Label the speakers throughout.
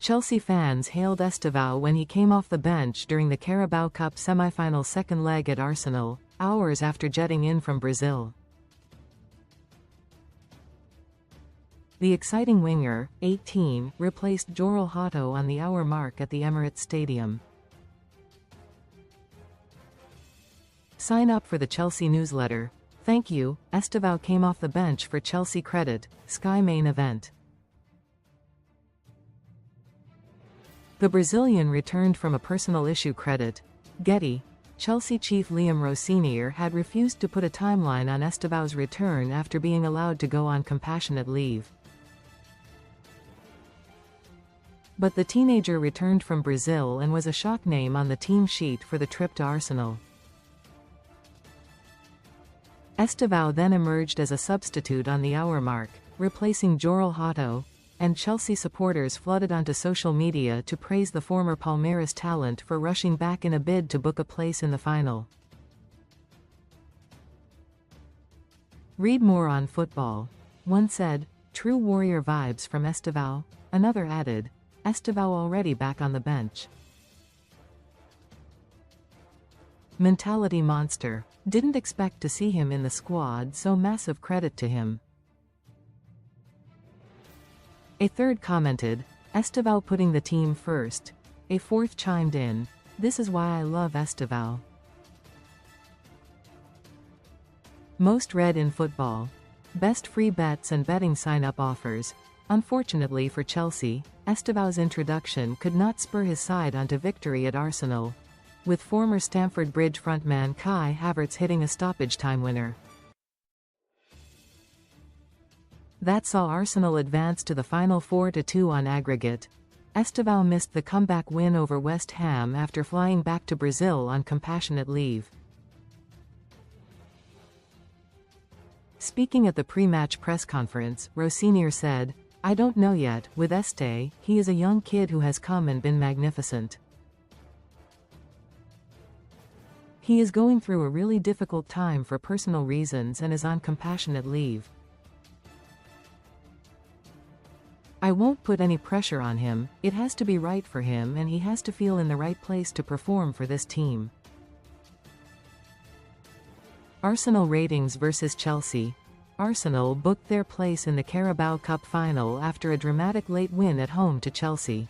Speaker 1: Chelsea fans hailed Estevao when he came off the bench during the Carabao Cup semi-final second leg at Arsenal, hours after jetting in from Brazil. The exciting winger, 18, replaced Jorrel Hato on the hour mark at the Emirates Stadium. Sign up for the Chelsea newsletter. Thank you. Estevao came off the bench for ChelseaCredit, Sky main event. The Brazilian returned from a personal issue credit. Getty. Chelsea chief Liam Rosenior had refused to put a timeline on Estevao's return after being allowed to go on compassionate leave. But the teenager returned from Brazil and was a shock name on the team sheet for the trip to Arsenal. Estevao then emerged as a substitute on the hour mark, replacing Jorrel Hato, and Chelsea supporters flooded onto social media to praise the former Palmeiras talent for rushing back in a bid to book a place in the final. Read more on football. One said, "True warrior vibes from Estevao." Another added, "Estevao already back on the bench. Mentality monster. Didn't expect to see him in the squad, so massive credit to him." A third commented, "Estevao putting the team first." A fourth chimed in, "This is why I love Estevao." Most read in football. Best free bets and betting sign-up offers. Unfortunately for Chelsea, Estevao's introduction could not spur his side onto victory at Arsenal, with former Stamford Bridge frontman Kai Havertz hitting a stoppage time winner. That saw Arsenal advance to the final 4-2 on aggregate. Estevao missed the comeback win over West Ham after flying back to Brazil on compassionate leave. Speaking at the pre-match press conference, Rosenior said, "I don't know yet, with Este, he is a young kid who has come and been magnificent. He is going through a really difficult time for personal reasons and is on compassionate leave. I won't put any pressure on him, it has to be right for him and he has to feel in the right place to perform for this team." Arsenal ratings versus Chelsea. Arsenal booked their place in the Carabao Cup final after a dramatic late win at home to Chelsea.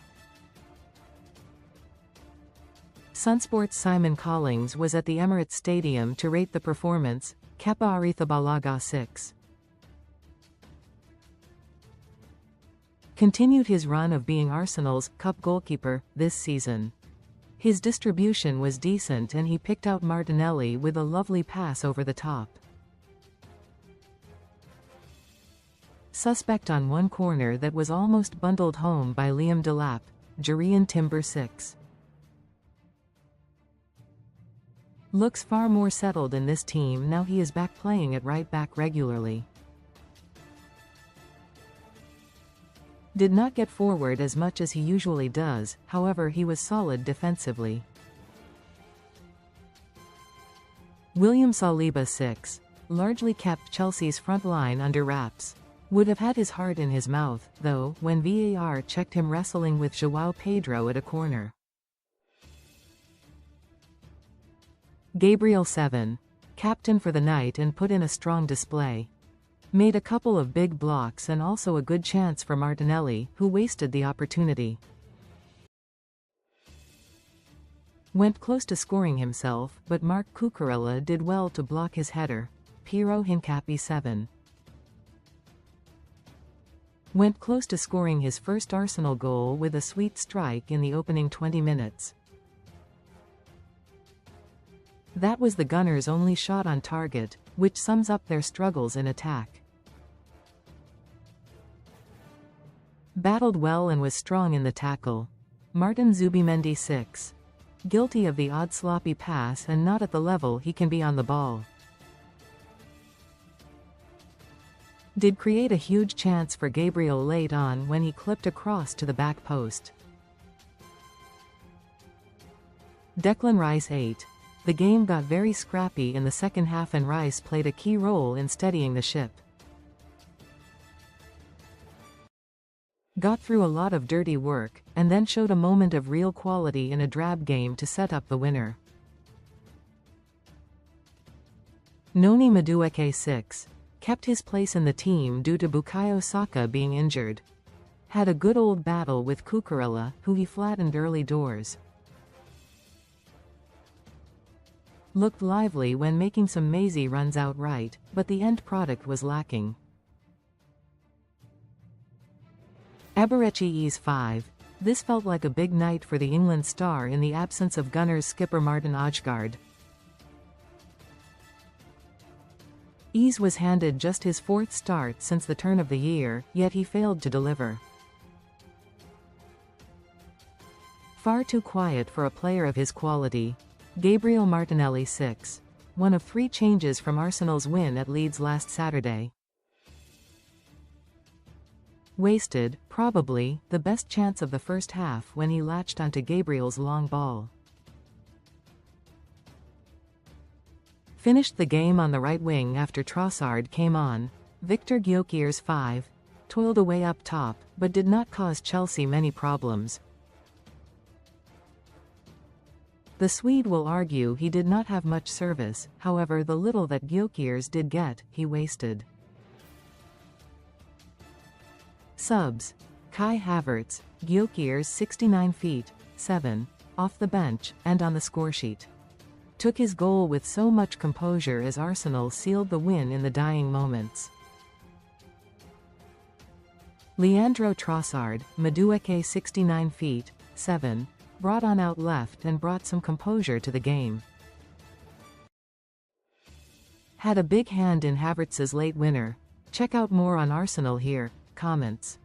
Speaker 1: Sunsport's Simon Collings was at the Emirates Stadium to rate the performance, Kepa Arrizabalaga 6. Continued his run of being Arsenal's cup goalkeeper this season. His distribution was decent and he picked out Martinelli with a lovely pass over the top. Suspect on one corner that was almost bundled home by Liam Delap, Jurriën Timber 6. Looks far more settled in this team now he is back playing at right back regularly. Did not get forward as much as he usually does, however he was solid defensively. William Saliba 6. Largely kept Chelsea's front line under wraps. Would have had his heart in his mouth, though, when VAR checked him wrestling with João Pedro at a corner. Gabriel 7. Captain for the night and put in a strong display. Made a couple of big blocks and also a good chance for Martinelli, who wasted the opportunity. Went close to scoring himself, but Marc Cucurella did well to block his header. Piero Hincapi 7. Went close to scoring his first Arsenal goal with a sweet strike in the opening 20 minutes. That was the Gunners' only shot on target, which sums up their struggles in attack. Battled well and was strong in the tackle. Martin Zubimendi 6. Guilty of the odd sloppy pass and not at the level he can be on the ball. Did create a huge chance for Gabriel late on when he clipped across to the back post. Declan Rice 8. The game got very scrappy in the second half and Rice played a key role in steadying the ship. Got through a lot of dirty work, and then showed a moment of real quality in a drab game to set up the winner. Noni Madueke 6. Kept his place in the team due to Bukayo Saka being injured. Had a good old battle with Cucurella, who he flattened early doors. Looked lively when making some mazy runs outright, but the end product was lacking. Eberechi 5. This felt like a big night for the England star in the absence of Gunners skipper Martin Ødegaard. Ease was handed just his 4th start since the turn of the year, yet he failed to deliver. Far too quiet for a player of his quality. Gabriel Martinelli 6. One of 3 changes from Arsenal's win at Leeds last Saturday. Wasted, probably, the best chance of the first half when he latched onto Gabriel's long ball. Finished the game on the right wing after Trossard came on. Victor Gyökeres 5. Toiled away up top, but did not cause Chelsea many problems. The Swede will argue he did not have much service, however the little that Gyökeres did get, he wasted. Subs. Kai Havertz, Gyökeres 69 feet, 7, off the bench, and on the scoresheet. Took his goal with so much composure as Arsenal sealed the win in the dying moments. Leandro Trossard, Madueke 69 feet, 7, brought on out left and brought some composure to the game. Had a big hand in Havertz's late winner. Check out more on Arsenal here. Comments.